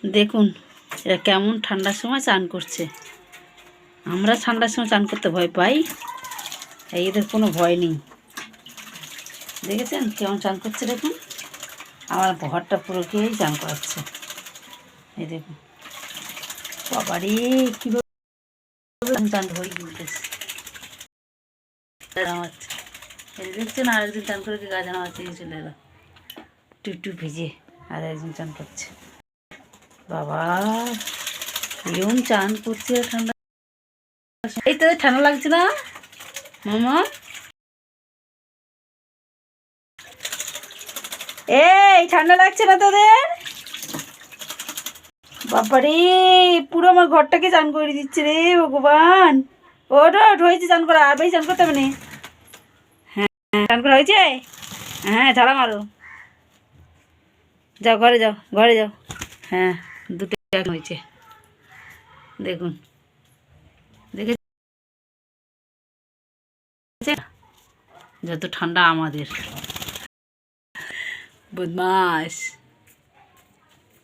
দেখুন এরা কেমন ঠান্ডার সময় চান করছে। আমরা ঠান্ডার সময় চান করতে ভয় পাই, এদের কোনো ভয় নেই। দেখেছেন কেমন চান করছে? দেখুন আমার ঘরটা পুরো খেয়েই চান করাচ্ছে। এই দেখুন বাবারে কীভাবে চান হয়ে গিলতেছে। নামাচ্ছে দেখছেন, আর একদিন চান করে গাছ নামাচ্ছে, চলে এলো টুকটু ভিজে, আর একজন চান করছে। বাবা এরকম চান করছে ঠান্ডা। এই তো ঠান্ডা লাগছে না মামা? এই ঠান্ডা লাগছে না তোদের? বাবারে পুরো আমার ঘরটাকে চান করে দিচ্ছে রে ভগবান। ওঠ হয়েছে চান করা, আর বেশি চান করতে হবে না। হ্যাঁ চান করা হয়েছে, হ্যাঁ ঝাড়া মারো, যাও ঘরে যাও, ঘরে যাও। হ্যাঁ দুটো হয়েছে দেখুন, দেখে যত ঠান্ডা আমাদের। বদমাস।